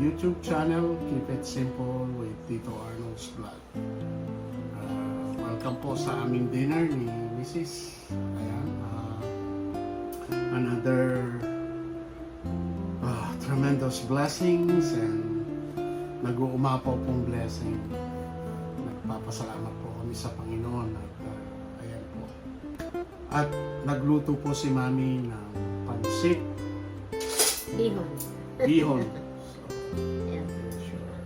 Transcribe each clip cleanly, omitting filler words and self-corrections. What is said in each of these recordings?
YouTube channel, Keep It Simple with Tito Arnold's Vlog. Welcome po sa aming dinner ni Mrs. Ayan, another tremendous blessings and nag-uumapaw pong blessing. Nagpapasalamat po kami sa Panginoon at ayan po. At nagluto po si Mami ng pansit. Bihon. Bihon. Yes. Sure.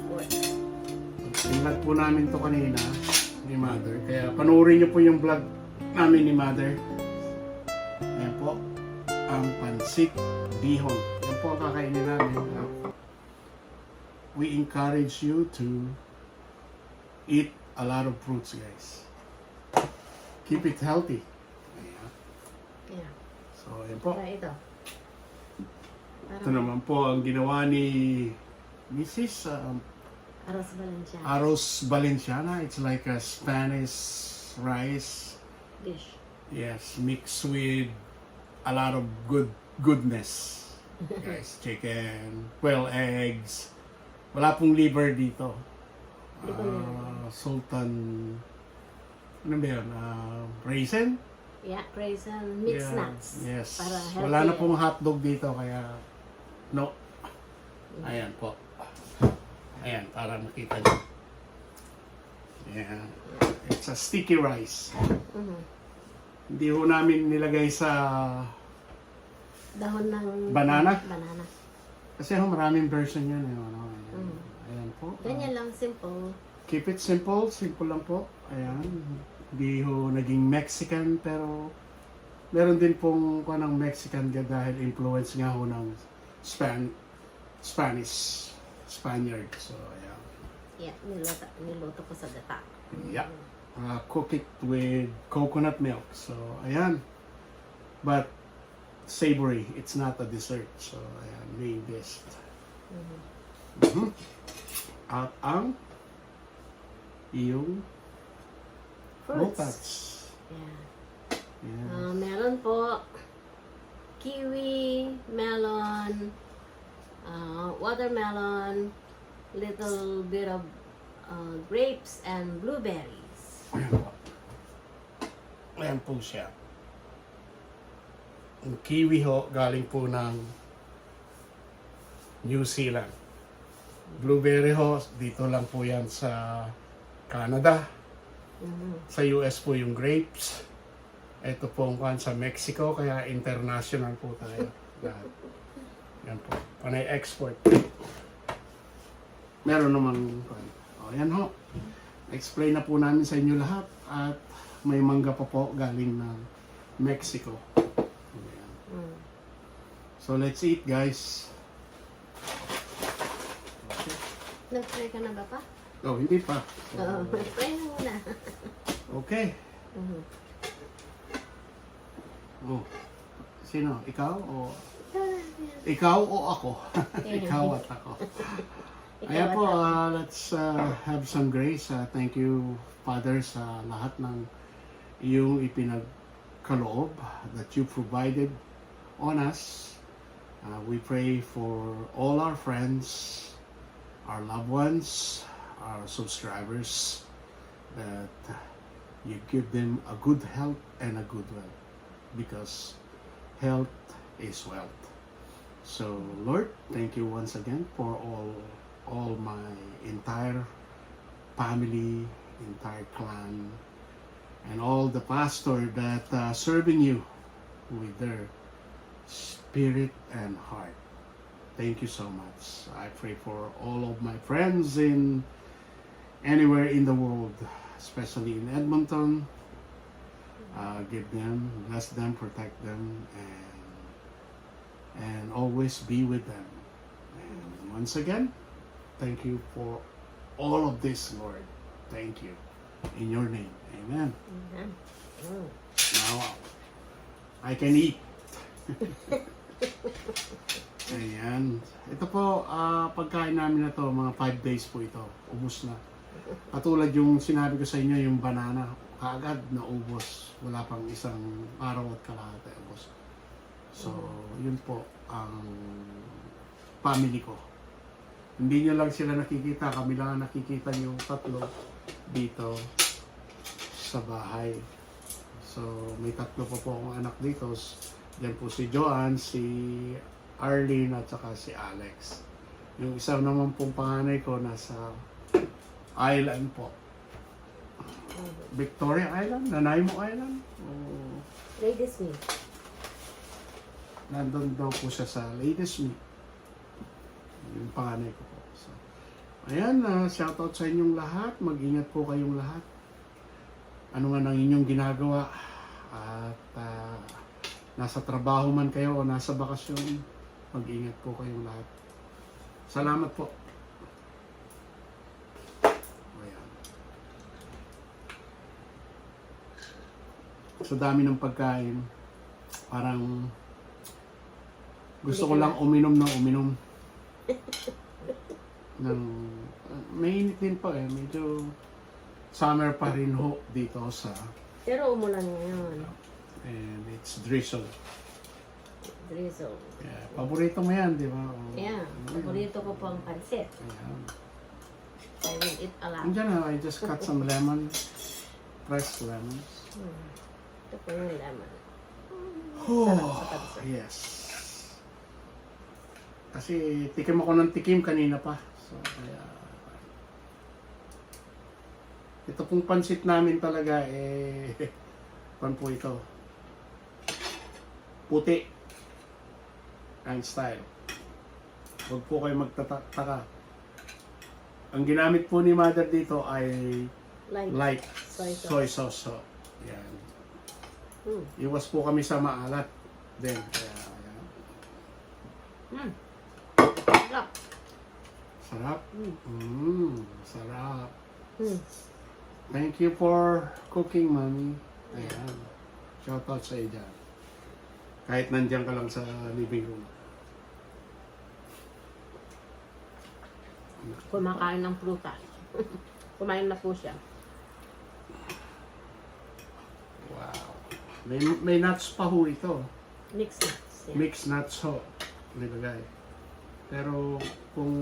Pork. Tinlag po namin to kanina ni Mother. Kaya panoorin niyo po yung vlog namin ni Mother. Ayan po. Ang pansit bihon. Yan po ang kakainin namin. We encourage you to eat a lot of fruits, guys. Keep it healthy. Ayan. Yeah. So, ayan po. Para ito. Ito naman po ang ginawa ni Mrs. Arroz Valenciana. Arroz Valenciana. It's like a Spanish rice. Dish. Yes, mixed with a lot of goodness. Guys, chicken, eggs. Wala pong liver dito. Sultan, ano ba yun? Raisin? Yeah, raisin, mixed Yeah, nuts. yes. Para healthy. Wala na pong hotdog dito, kaya no. Ayan po. Ayan, para makita nyo. Ayan. It's a sticky rice. Mhm. Hindi ho namin nilagay sa Dahon ng Banana? Banana. kasi ho maraming version yan. Ano, ayan. Ayan po. Ganyan lang, simple. Keep it simple. Simple lang po. Ayan. Hindi ho naging Mexican, pero meron din pong ng Mexican dahil influence nga ho ng Spaniard. So, ayan. Yeah, niluto ko sa gata. Yeah. Cook it with coconut milk. So, ayan. But, savory. It's not a dessert. So, ayan. Main dish. At ang iyong Fruits. butats. Yeah. Ayan. Meron po kiwi, melon, watermelon, little bit of grapes and blueberries. Ayan po. Ayan po siya. Ang kiwi ho, galing po ng New Zealand. Blueberry ho, dito lang po yan sa Canada. Sa US po yung grapes. Ito po ang sa Mexico, kaya international po tayo. Lahat. Yan po. Panay export. Meron naman. O, yan ho. Explain na po namin sa inyo lahat. At may mangga pa po galing ng Mexico. Ayan. So let's eat, guys. Nag-try ka na ba pa? Oh, hindi pa. Oo, try na muna. Okay. Oh. Sino? Ikaw o ako? Ikaw at ako. Ayan po, let's have some grace. Thank you, Father, sa lahat ng iyong ipinagkaloob that you provided on us. We pray for all our friends, our loved ones, our subscribers, that you give them a good health and a good wealth, because health is wealth. So Lord, thank you once again for all my entire family, entire clan, and all the pastor that serving you with their spirit and heart. Thank you so much. I pray for all of my friends in anywhere in the world, especially in Edmonton. Give them, bless them, protect them, and always be with them. And once again, thank you for all of this, Lord. Thank you. In your name. Amen. Now, I can eat. Ayan. Ito po, pagkain namin na to, mga 5 days po ito. Ubus na. Katulad yung sinabi ko sa inyo, yung banana, kaagad na ubos. Wala pang isang araw at kalahati ubos. So, yun po ang family ko. Hindi nyo lang sila nakikita, kami lang ang nakikita nyo tatlo dito sa bahay. So, may tatlo pa po akong anak dito. Yan po si Joanne, si Arlene, at saka si Alex. Yung isa naman pong panganay ko nasa island po. Victoria Island? Nanaimo Island? O, Ladysmith. nandun daw po siya sa Ladysmith. Yung panganay ko po. So, ayan, shoutout sa inyong lahat. Mag-ingat po kayong lahat. Ano man ang inyong ginagawa. At nasa trabaho man kayo o nasa bakasyon, mag-ingat po kayong lahat. Salamat po. Ayan. Sa dami ng pagkain, parang gusto ko lang uminom ng uminom. Mainit din pa eh. Medyo summer pa rin ho dito sa... Pero umulan ngayon. And it's drizzle. Drizzle. Yeah, paborito mo yan, di ba? Yeah, paborito ko po ang pansit. Ayan. I will eat a lot. Andiyan na, I just cut some lemon. Fresh lemons. Ito po yung lemon. Oh, yes. Kasi tikim ako ng tikim kanina pa. So, kaya... Ito pong pansit namin talaga, pan po ito. Puti. Ang style. Huwag po kayo magtataka. Ang ginamit po ni Mother dito ay light soy sauce. So, yan. Iwas po kami sa maalat. Then, kaya, yan. Sarap. Sarap? Sarap. Thank you for cooking, Mommy. Ayan. Shout out sa iyo dyan. Kahit nandiyan ka lang sa living room. Kumakain ng prutas. Kumain na po siya. Wow. May nuts pa ho ito. Mixed nuts. Yeah. Mixed nuts ho. Nilagay. Pero kung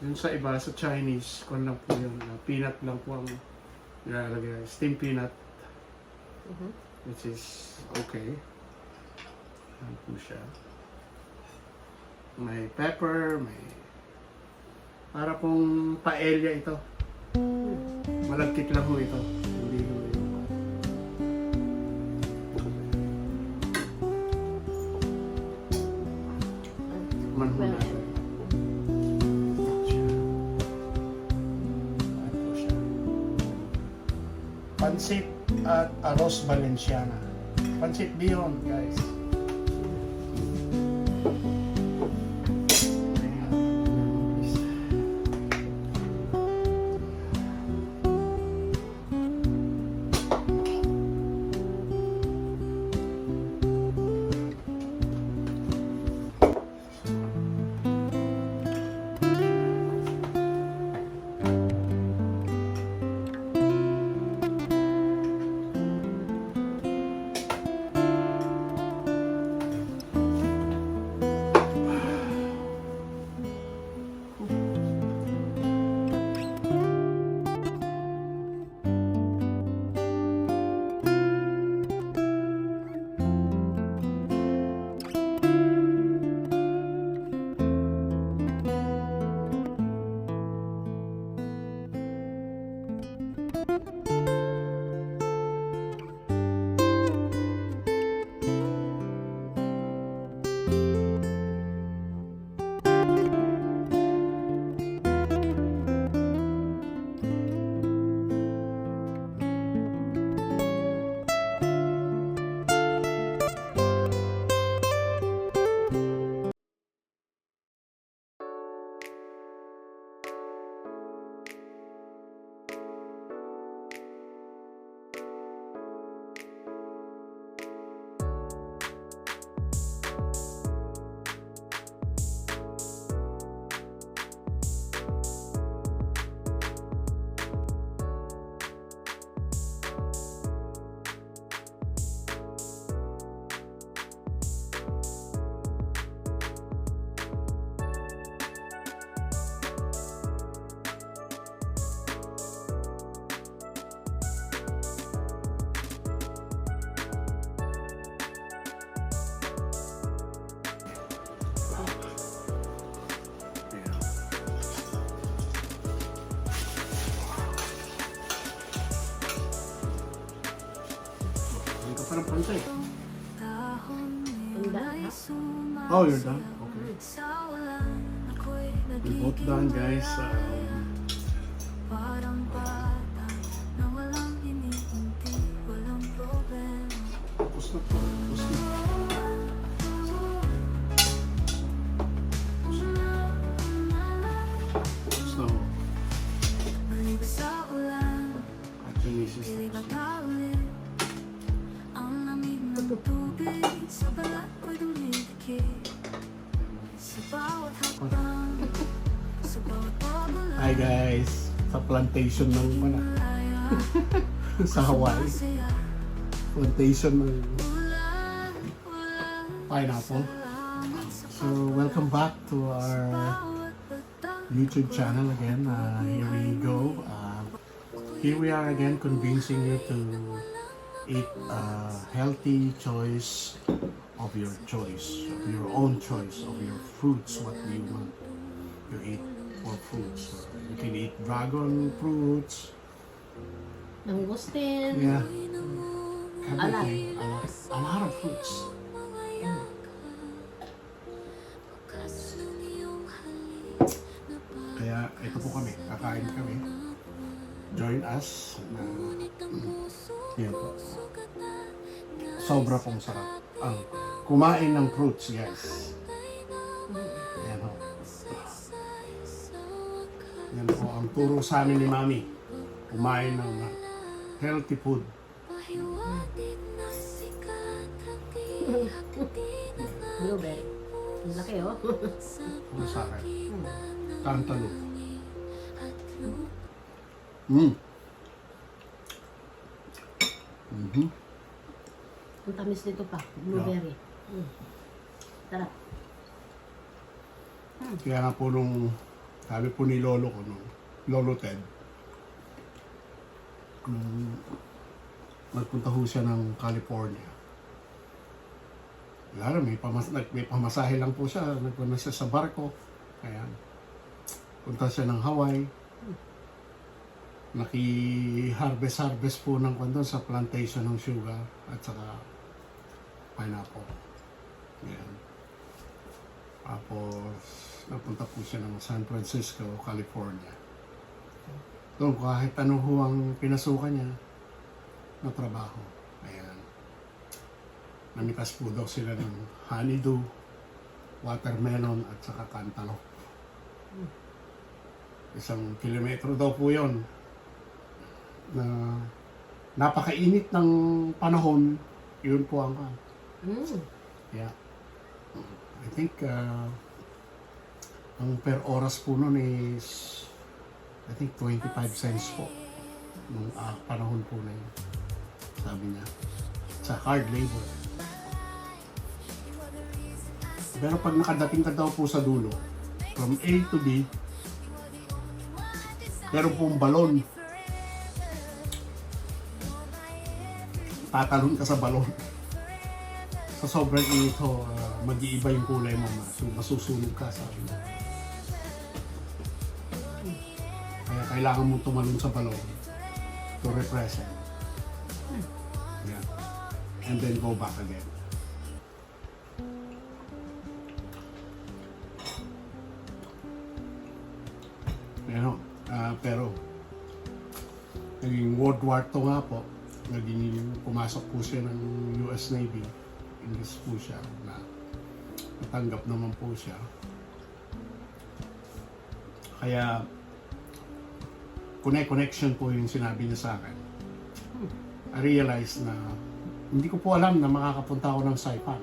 yun sa iba, sa Chinese, kung lang po yun, peanut lang po ang nilalagay. Steamed peanut. Which is okay. Yan po siya. May pepper, may... Para pong paella ito. Malagkit lang ho ito. Hindi ho yung... Man ho natin. Yan po siya. Pansit at arroz valenciana. Pansit beyond, guys. Parang pansay. Ganda, ha? Oh, you're done? Okay. We both done, guys. Tapos na po. Tapos na. Tapos na. At yung misis na kasi. Hi guys, sa plantation ng mana sa Hawaii. Plantation ng pineapple. So welcome back to our YouTube channel again. Here we go. Here we are again convincing you to eat a healthy choice of your choice, of your own choice, of your fruits, what do you want to eat for fruits. You can eat dragon fruits, Mangustin. yeah, A lot. everything, a lot of fruits. Kaya ito po kami, kakain kami. Join us. Yan po. Sobra pong sarap. Ang kumain ng fruits, guys. Yan po. Yan po ang turo sa amin ni Mami. Kumain ng healthy food. Blueberry. Ang laki, oh. Ano sa akin? Cantaloupe. Mm. Mm-hmm. Ang tamis nito pa. Blueberry. Sarap. Kaya nga po nung sabi po ni Lolo ko, nung Lolo Ted, nung nagpunta ho siya ng California. Lalo, may pamasahe lang po siya. Nagpunta siya sa barko. Kaya, punta siya ng Hawaii. Naki-harvest po ng kondon sa plantation ng sugar at saka pineapple. Ayan. Tapos, napunta po siya ng San Francisco, California. Doon, kahit ano ho ang pinasukan niya na trabaho. Ayan. Namitas po daw sila ng honeydew, watermelon at saka cantaloupe. 1 kilometro daw po yon na napakainit ng panahon, yun po ang yeah. I think ang per oras po nun is I think 25 cents po nung panahon po na yun, sabi niya, sa hard labor. Pero pag nakadating ka daw po sa dulo, from A to B, meron pong balon. Tatalon ka sa balon. Sa sobrang init ho, mag-iiba yung kulay mo, masusunog ka, sabi mo. Kaya kailangan mo tumalon sa balon to represent. Yeah. And then go back again. Pero, naging World War II nga po, pumasok po siya ng US Navy. English po siya, na natanggap naman po siya. Kaya, connection po yung sinabi niya sa akin. I realized na hindi ko po alam na makakapunta ako ng Saipan.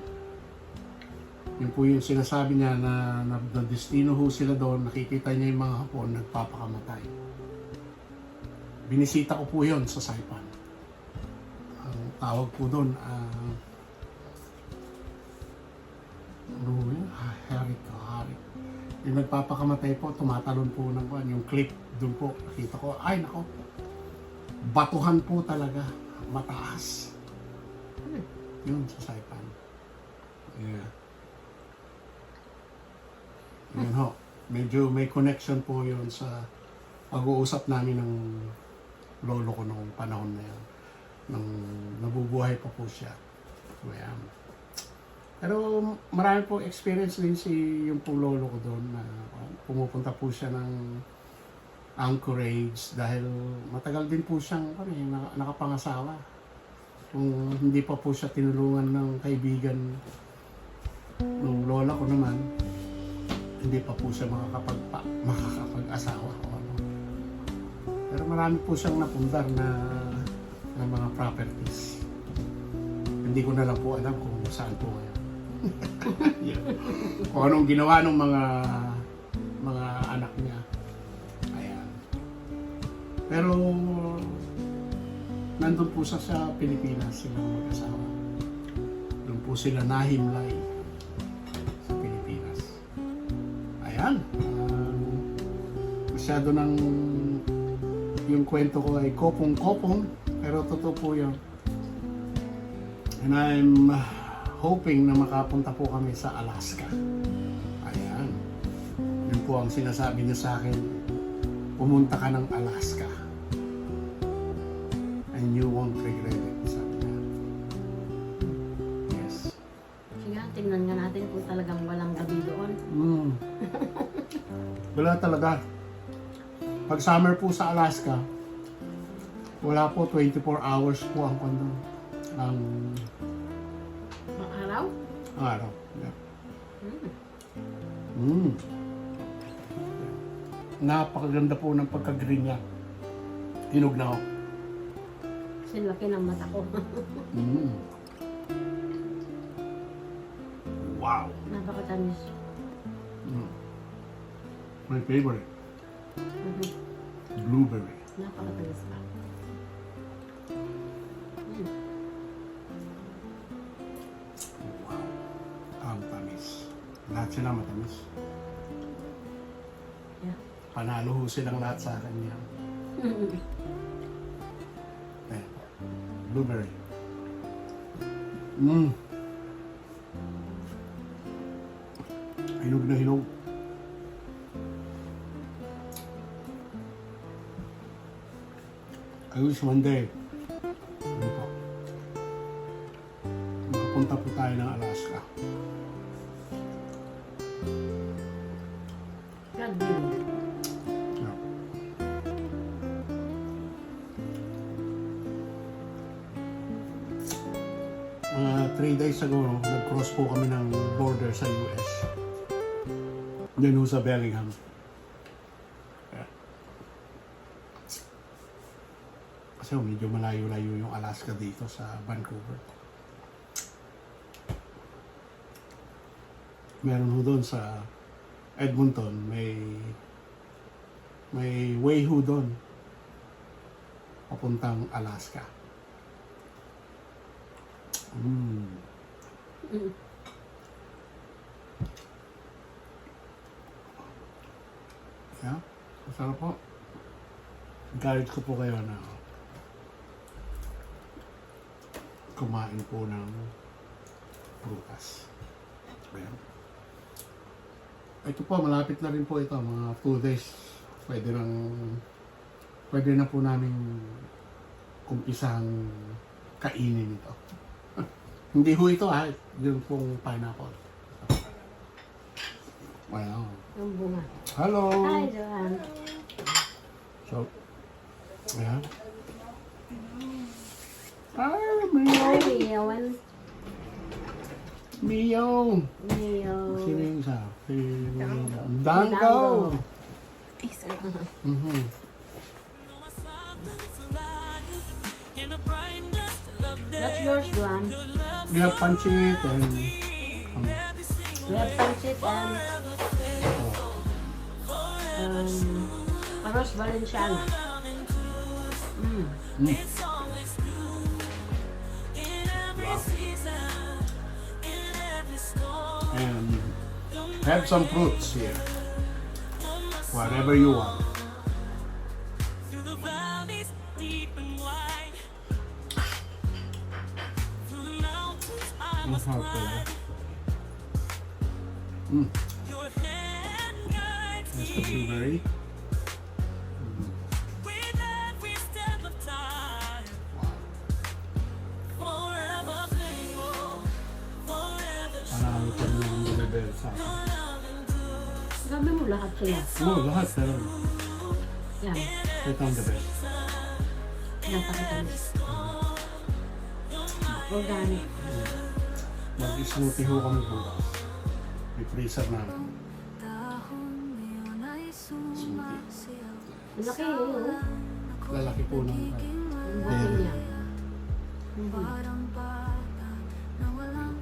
Yun po yung sinasabi niya na destino ho sila doon, nakikita niya yung mga Hapon nagpapakamatay. Binisita ko po yun sa Saipan. Ang tawag po doon, Harik. Yung nagpapakamatay po, tumatalon po ng yung clip doon po, nakita ko, ay nako, batuhan po talaga, mataas. Yun sa Saipan. Yeah. Yan ho, medyo may connection po yun sa pag-uusap namin ng lolo ko noong panahon na yan. nang nabubuhay pa po siya. So, ayan. Pero marami po experience din yung po lolo ko doon na pumupunta po siya ng Anchorage dahil matagal din po siyang nakapangasawa. Kung hindi pa po siya tinulungan ng kaibigan ng lola ko naman, hindi pa po siya makakapag-asawa o ano. Pero marami po siyang napundar na mga properties. Hindi ko na lang po alam kung saan po ngayon. Yeah. Kung anong ginawa ng mga anak niya. Ayan. Pero nandun po sa Pilipinas silang mag-asawa. Doon po sila nahimlay sa Pilipinas. Ayan. Masyado ng yung kwento ko ay kopong-kopong, pero totoo po yun. And I'm hoping na makapunta po kami sa Alaska. Ayan. Yun po ang sinasabi niya sa akin, pumunta ka ng Alaska. And you won't regret it, sabi niya. Yes. Sige, tingnan nga natin kung talagang walang gabi doon. Wala talaga. Pag summer po sa Alaska, wala po 24 hours po ang ang Araw? araw. Yeah. Napakaganda po ng pagka-green niya. Hinog na ako. Sinlaki ng mata ko. Wow! Napakatamis. My favorite. Blueberry. Napakatamis pa. Wow. Ang tamis. Lahat sila matamis. Yeah. Panalo ho silang lahat sa akin yan. Ayan. Blueberry. Hinog na hinog. I wish one day, makapunta po tayo ng Alaska. God bless. Yeah. Mga 3 days ago, nag-cross po kami ng border sa US. Yan ho sa Bellingham. Yeah. Kasi medyo malayo-layo yung Alaska dito sa Vancouver. Meron ho doon sa Edmonton, may way ho doon papuntang Alaska. Yeah, masarap po. Encourage ko po kayo na kumain po ng prutas. Ayan. Ito po, malapit na rin po ito. Mga 2 days. Pwede na po namin umpisang kainin ito. Hindi ho ito yung pong pineapple. Wow. Ang bunga. Hello! Hi, Joanne. So, ayan. Hi, Mio! Hi, Joanne. Mio! Mio. Sino yung isa? Si Dango! That's yours, Joanne. We have pancit and We have pancit and arroz valenciano. and have some fruits here. Whatever you want. Masarap talaga. There's the blueberry. Wow. lahat sila. Oo, lahat. Pero Yan. ito ang the best. Napakatamis. Organic. Mag-smoothie ho kami bukas. May freezer namin. Smoothie. Ang laki yun. Lalaki po ng Ang laki niya.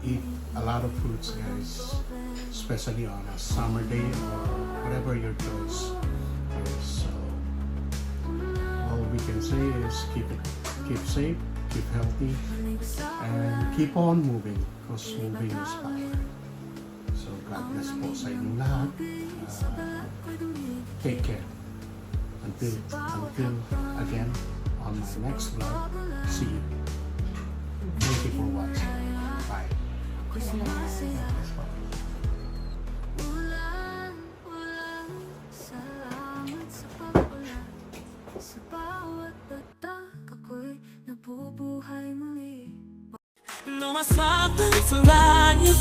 eat a lot of fruits, guys, especially on a summer day or whatever your choice is. So all we can say is keep safe, keep healthy, and keep on moving because moving is power. So God bless po sa inyong lahat. Take care. Until again on my next vlog. See you. Thank you for watching. Bye. Yes, bye. Salamat sa pag-ulan. Sa bawat tatak ako'y nabubuhay muli. Lumasapit sa langit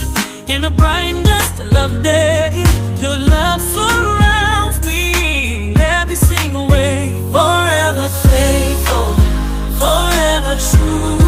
in the brightness of day. Your love surrounds me every single way. Forever faithful, forever true.